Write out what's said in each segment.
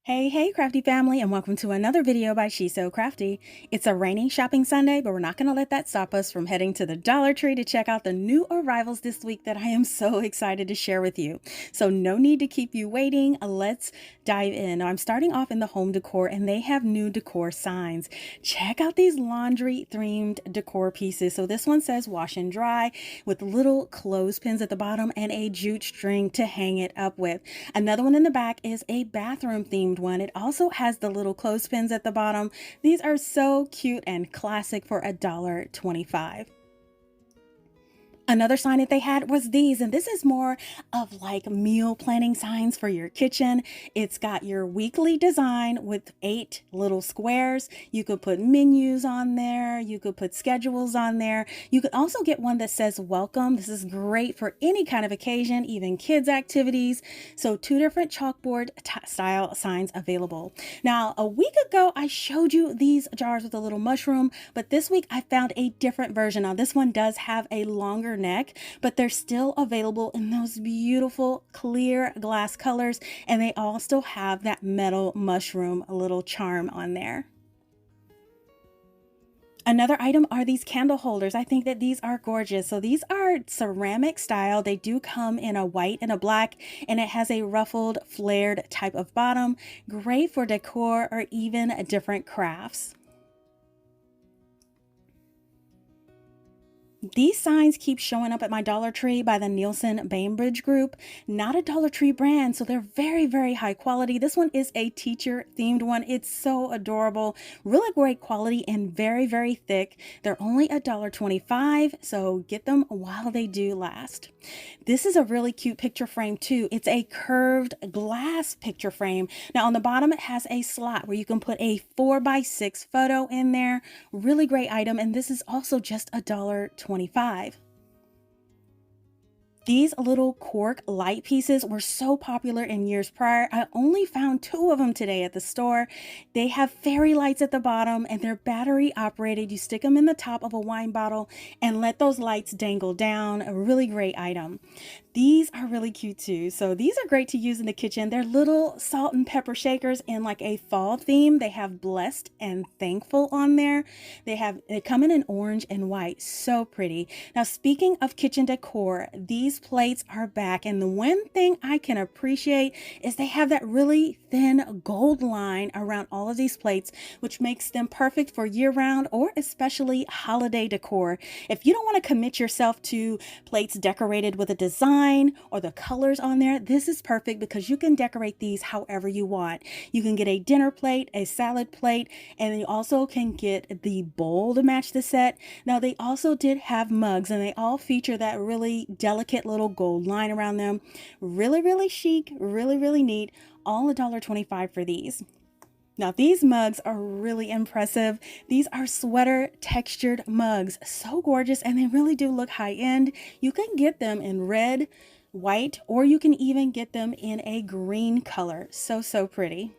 Hey, crafty family, and welcome to another video by She's So Crafty. It's a rainy shopping Sunday, but we're not going to let that stop us from heading to the Dollar Tree to check out the new arrivals this week that I am so excited to share with you. So no need to keep you waiting. Let's dive in. Now, I'm starting off in the home decor, and they have new decor signs. Check out these laundry themed decor pieces. So this one says wash and dry with little clothespins at the bottom and a jute string to hang it up with. Another one in the back is a bathroom themed one. It also has the little clothespins at the bottom. These are so cute and classic for $1.25. Another sign that they had was these, and this is more of like meal planning signs for your kitchen. It's got your weekly design with 8 little squares. You could put menus on there. You could put schedules on there. You could also get one that says welcome. This is great for any kind of occasion, even kids activities. So 2 different chalkboard style signs available. Now, a week ago, I showed you these jars with a little mushroom, but this week I found a different version. Now, this one does have a longer neck, but they're still available in those beautiful clear glass colors, and they all still have that metal mushroom little charm on there. Another item are these candle holders. I think that these are gorgeous. So these are ceramic style. They do come in a white and a black, and it has a ruffled flared type of bottom. Great for decor or even different crafts. These signs keep showing up at my Dollar Tree by the Nielsen Bainbridge Group. Not a Dollar Tree brand, so they're very high quality. This one is a teacher themed one. It's so adorable, really great quality, and very thick. They're only $1.25, so get them while they do last. This is a really cute picture frame too. It's a curved glass picture frame. Now on the bottom it has a slot where you can put a 4x6 photo in there. Really great item, and this is also just $1.25. These little cork light pieces were so popular in years prior. I only found 2 of them today at the store. They have fairy lights at the bottom, and they're battery operated. You stick them in the top of a wine bottle and let those lights dangle down. A really great item. These are really cute too. So these are great to use in the kitchen. They're little salt and pepper shakers in like a fall theme. They have blessed and thankful on there. They come in an orange and white. So pretty. Now, speaking of kitchen decor, these plates are back. And the one thing I can appreciate is they have that really thin gold line around all of these plates, which makes them perfect for year-round or especially holiday decor. If you don't want to commit yourself to plates decorated with a design or the colors on there, this is perfect because you can decorate these however you want. You can get a dinner plate, a salad plate, and you also can get the bowl to match the set. Now, they also did have mugs, and they all feature that really delicate little gold line around them. Really chic, really neat. All $1.25 for these. Now, these mugs are really impressive. These are sweater textured mugs. So gorgeous, and they really do look high end. You can get them in red, white, or you can even get them in a green color. So pretty.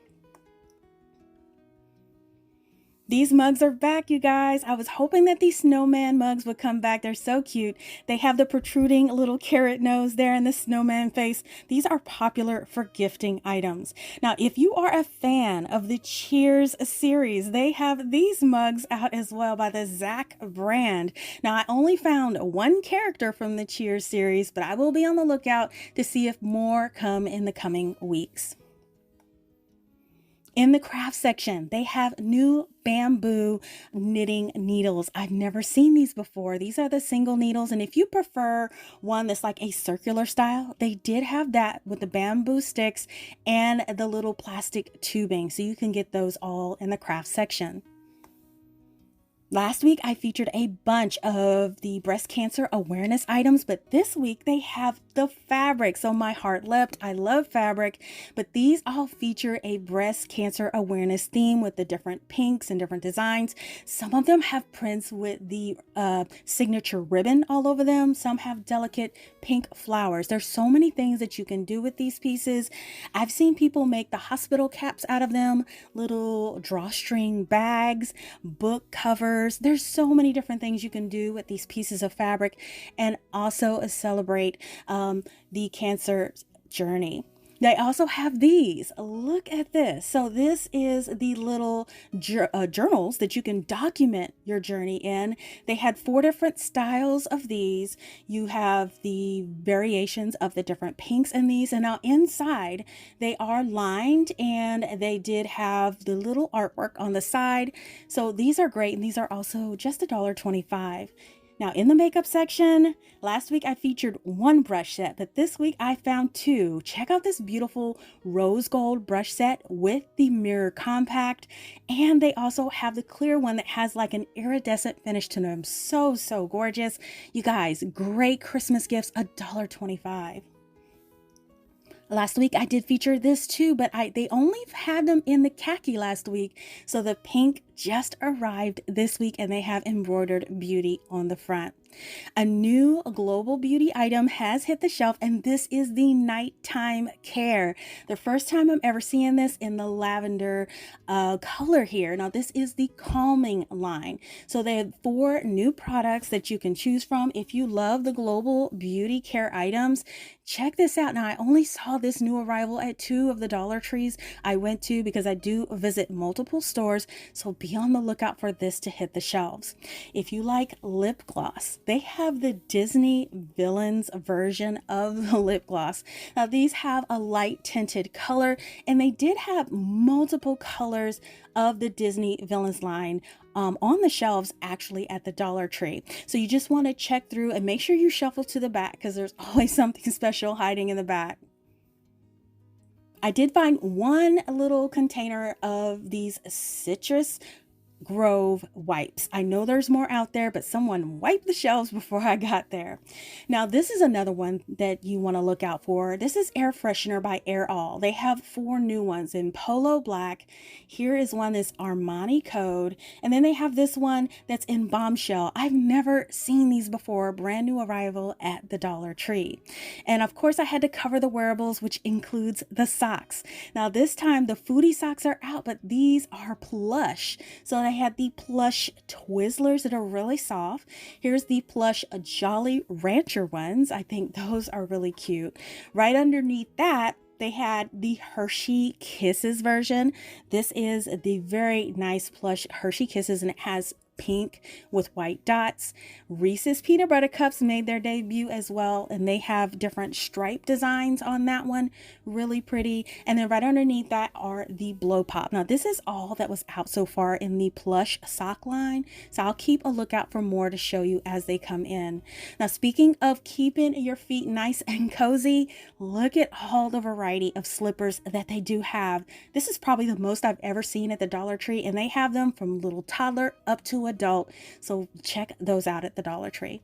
These mugs are back, you guys. I was hoping that these snowman mugs would come back. They're so cute. They have the protruding little carrot nose there and the snowman face. These are popular for gifting items. Now, if you are a fan of the Cheers series, they have these mugs out as well by the Zach brand. Now, I only found 1 character from the Cheers series, but I will be on the lookout to see if more come in the coming weeks. In the craft section, they have new bamboo knitting needles. I've never seen these before. These are the single needles, and if you prefer one that's like a circular style, they did have that with the bamboo sticks and the little plastic tubing, so you can get those all in the craft section. Last week, I featured a bunch of the breast cancer awareness items, but this week they have the fabric. So my heart leapt. I love fabric, but these all feature a breast cancer awareness theme with the different pinks and different designs. Some of them have prints with the signature ribbon all over them. Some have delicate pink flowers. There's so many things that you can do with these pieces. I've seen people make the hospital caps out of them, little drawstring bags, book covers. There's so many different things you can do with these pieces of fabric, and also celebrate the cancer journey. They also have these. Look at this. So this is the little journals that you can document your journey in. They had 4 different styles of these. You have the variations of the different pinks in these. And now inside, they are lined and they did have the little artwork on the side. So these are great. And these are also just $1.25. Now in the makeup section, last week I featured 1 brush set, but this week I found 2. Check out this beautiful rose gold brush set with the mirror compact. And they also have the clear one that has like an iridescent finish to them. So, so gorgeous. You guys, great Christmas gifts, $1.25. Last week I did feature this too, but they only had them in the khaki last week. So the pink just arrived this week and they have embroidered beauty on the front. A new global beauty item has hit the shelf, and this is the nighttime care. The first time I'm ever seeing this in the lavender color here. Now this is the calming line. So they have 4 new products that you can choose from. If you love the global beauty care items, check this out. Now I only saw this new arrival at 2 of the Dollar Trees I went to because I do visit multiple stores. So be on the lookout for this to hit the shelves. If you like lip gloss, they have the Disney Villains version of the lip gloss. Now these have a light tinted color, and they did have multiple colors of the Disney Villains line on the shelves actually at the Dollar Tree. So you just want to check through and make sure you shuffle to the back because there's always something special hiding in the back. I did find 1 little container of these Citrus Grove wipes. I know there's more out there, but someone wiped the shelves before I got there. Now, this is another one that you want to look out for. This is Air Freshener by Air All. They have 4 new ones in Polo Black. Here is one that's Armani Code. And then they have this one that's in Bombshell. I've never seen these before. Brand new arrival at the Dollar Tree. And of course, I had to cover the wearables, which includes the socks. Now, this time the foodie socks are out, but these are plush. So I had the plush Twizzlers that are really soft. Here's the plush Jolly Rancher ones. I think those are really cute. Right underneath that, they had the Hershey Kisses version. This is the very nice plush Hershey Kisses, and it has pink with white dots. Reese's Peanut Butter Cups made their debut as well, and they have different stripe designs on that one. Really pretty. And then right underneath that are the Blow Pop. Now this is all that was out so far in the plush sock line, so I'll keep a lookout for more to show you as they come in. Now speaking of keeping your feet nice and cozy, look at all the variety of slippers that they do have. This is probably the most I've ever seen at the Dollar Tree, and they have them from little toddler up to adult. So check those out at the Dollar Tree.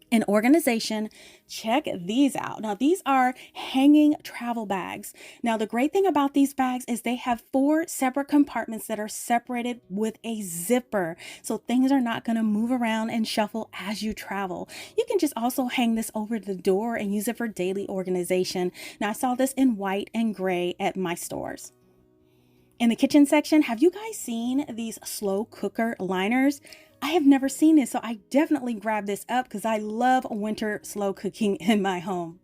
In organization, check these out. Now, these are hanging travel bags. Now, the great thing about these bags is they have 4 separate compartments that are separated with a zipper. So things are not going to move around and shuffle as you travel. You can just also hang this over the door and use it for daily organization. Now, I saw this in white and gray at my stores. In the kitchen section, have you guys seen these slow cooker liners? I have never seen this, so I definitely grabbed this up because I love winter slow cooking in my home.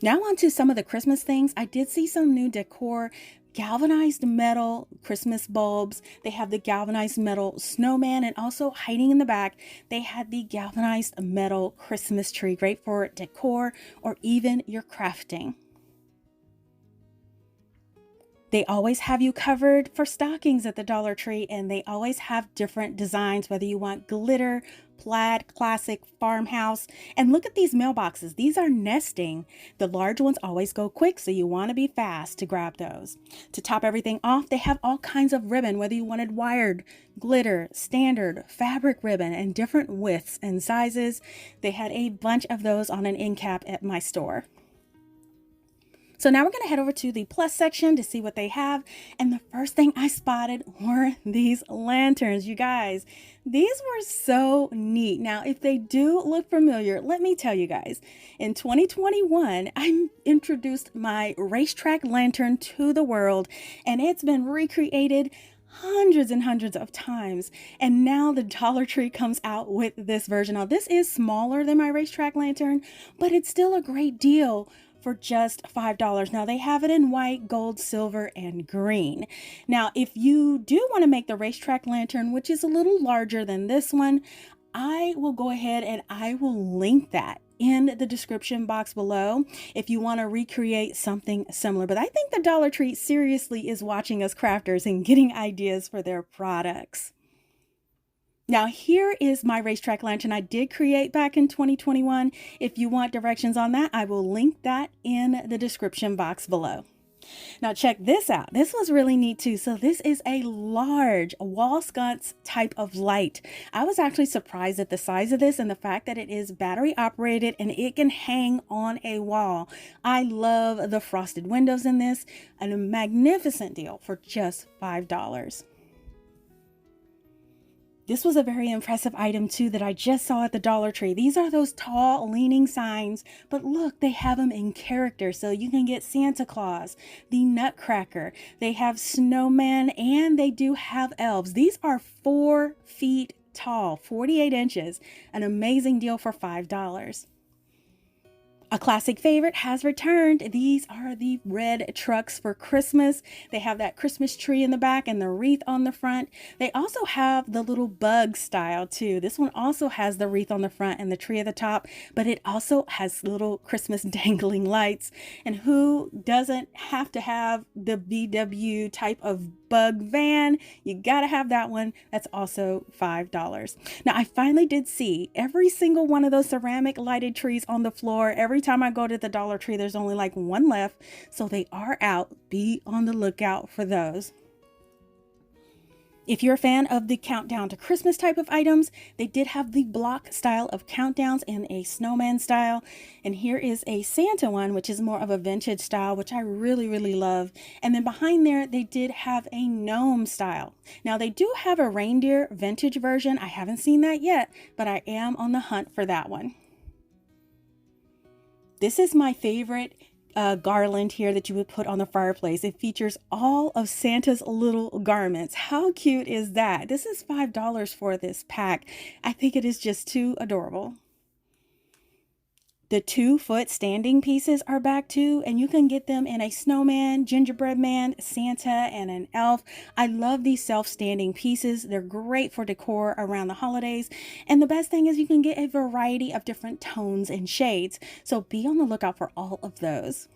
Now on to some of the Christmas things. I did see some new Decor galvanized metal Christmas bulbs. They have the galvanized metal snowman, and also hiding in the back, they had the galvanized metal Christmas tree. Great for decor or even your crafting. They always have you covered for stockings at the Dollar Tree, and they always have different designs, whether you want glitter, plaid, classic, farmhouse. And look at these mailboxes. These are nesting. The large ones always go quick, so you want to be fast to grab those. To top everything off, they have all kinds of ribbon, whether you wanted wired, glitter, standard, fabric ribbon, and different widths and sizes. They had a bunch of those on an end cap at my store. So now we're going to head over to the plus section to see what they have. And the first thing I spotted were these lanterns. You guys, these were so neat. Now, if they do look familiar, let me tell you guys, in 2021, I introduced my racetrack lantern to the world, and it's been recreated hundreds and hundreds of times. And now the Dollar Tree comes out with this version. Now, this is smaller than my racetrack lantern, but it's still a great deal for just $5. Now they have it in white, gold, silver, and green. Now, if you do want to make the racetrack lantern, which is a little larger than this one, I will go ahead and I will link that in the description box below if you want to recreate something similar. But I think the Dollar Tree seriously is watching us crafters and getting ideas for their products. Now here is my racetrack lantern I did create back in 2021. If you want directions on that, I will link that in the description box below. Now check this out. This was really neat too. So this is a large wall sconce type of light. I was actually surprised at the size of this and the fact that it is battery operated and it can hang on a wall. I love the frosted windows in this, and a magnificent deal for just $5. This was a very impressive item too that I just saw at the Dollar Tree. These are those tall leaning signs, but look, they have them in character. So you can get Santa Claus, the Nutcracker, they have snowmen, and they do have elves. These are 4 feet tall, 48 inches, an amazing deal for $5. A classic favorite has returned. These are the red trucks for Christmas. They have that Christmas tree in the back and the wreath on the front. They also have the little bug style too. This one also has the wreath on the front and the tree at the top, but it also has little Christmas dangling lights. And who doesn't have to have the VW type of bug van? You gotta have that one. That's also $5. Now I finally did see every single one of those ceramic lighted trees on the floor. Every time I go to the Dollar Tree, there's only like one left, so they are out. Be on the lookout for those. If you're a fan of the countdown to Christmas type of items, they did have the block style of countdowns and a snowman style. And here is a Santa one, which is more of a vintage style, which I really love. And then behind there, they did have a gnome style. Now they do have a reindeer vintage version. I haven't seen that yet, but I am on the hunt for that one. This is my favorite garland here that you would put on the fireplace. It features all of Santa's little garments. How cute is that? This is $5 for this pack. I think it is just too adorable. The 2-foot standing pieces are back too, and you can get them in a snowman, gingerbread man, Santa, and an elf. I love these self-standing pieces. They're great for decor around the holidays. And the best thing is you can get a variety of different tones and shades. So be on the lookout for all of those.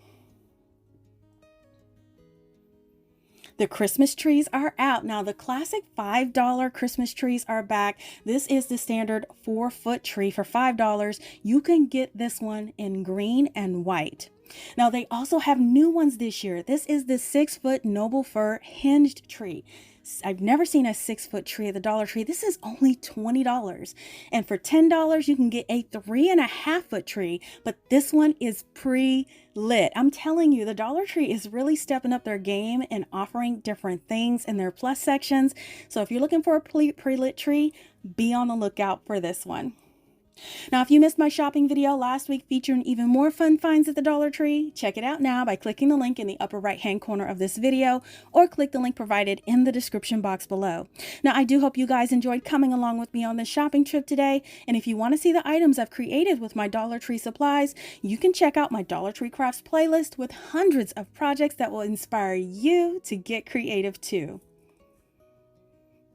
The Christmas trees are out. Now the classic $5 Christmas trees are back. This is the standard 4-foot tree for $5. You can get this one in green and white. Now they also have new ones this year. This is the 6-foot noble fir hinged tree. I've never seen a 6-foot tree at the Dollar Tree. This is only $20. And for $10, you can get a 3.5-foot tree, but this one is pre-lit. I'm telling you, the Dollar Tree is really stepping up their game and offering different things in their plus sections. So if you're looking for a pre-lit tree, be on the lookout for this one. Now, if you missed my shopping video last week featuring even more fun finds at the Dollar Tree, check it out now by clicking the link in the upper right-hand corner of this video, or click the link provided in the description box below. Now, I do hope you guys enjoyed coming along with me on this shopping trip today, and if you want to see the items I've created with my Dollar Tree supplies, you can check out my Dollar Tree Crafts playlist with hundreds of projects that will inspire you to get creative too.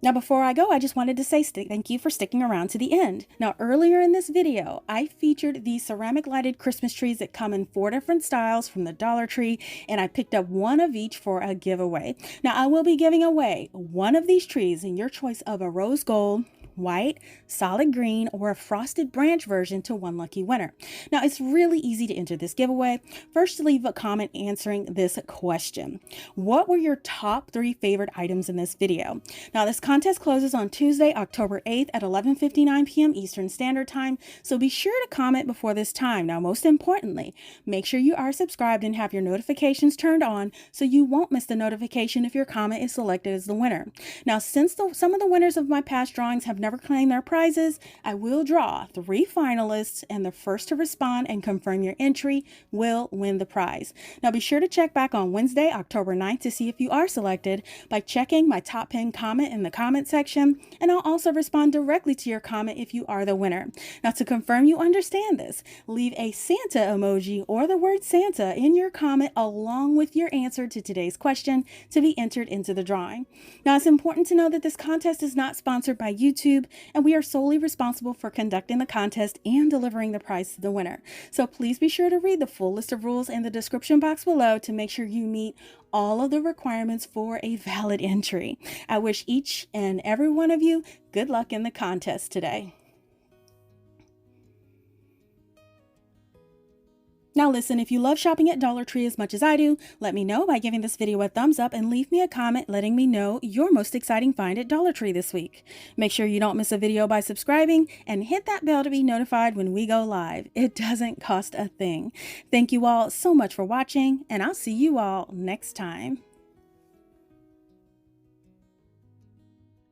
Now, before I go, I just wanted to say thank you for sticking around to the end. Now, earlier in this video, I featured these ceramic lighted Christmas trees that come in 4 different styles from the Dollar Tree, and I picked up one of each for a giveaway. Now, I will be giving away one of these trees in your choice of a rose gold, white, solid green, or a frosted branch version to one lucky winner. Now, it's really easy to enter this giveaway. First, leave a comment answering this question. What were your top 3 favorite items in this video? Now, this contest closes on Tuesday, October 8th at 11:59 p.m. Eastern Standard Time, so be sure to comment before this time. Now, most importantly, make sure you are subscribed and have your notifications turned on so you won't miss the notification if your comment is selected as the winner. Now, since some of the winners of my past drawings have never never claim their prizes, I will draw 3 finalists, and the first to respond and confirm your entry will win the prize. Now be sure to check back on Wednesday, October 9th to see if you are selected by checking my top pinned comment in the comment section, and I'll also respond directly to your comment if you are the winner. Now to confirm you understand this, leave a Santa emoji or the word Santa in your comment along with your answer to today's question to be entered into the drawing. Now it's important to know that this contest is not sponsored by YouTube, and we are solely responsible for conducting the contest and delivering the prize to the winner. So please be sure to read the full list of rules in the description box below to make sure you meet all of the requirements for a valid entry. I wish each and every one of you good luck in the contest today. Now listen, if you love shopping at Dollar Tree as much as I do, let me know by giving this video a thumbs up and leave me a comment letting me know your most exciting find at Dollar Tree this week. Make sure you don't miss a video by subscribing and hit that bell to be notified when we go live. It doesn't cost a thing. Thank you all so much for watching, and I'll see you all next time.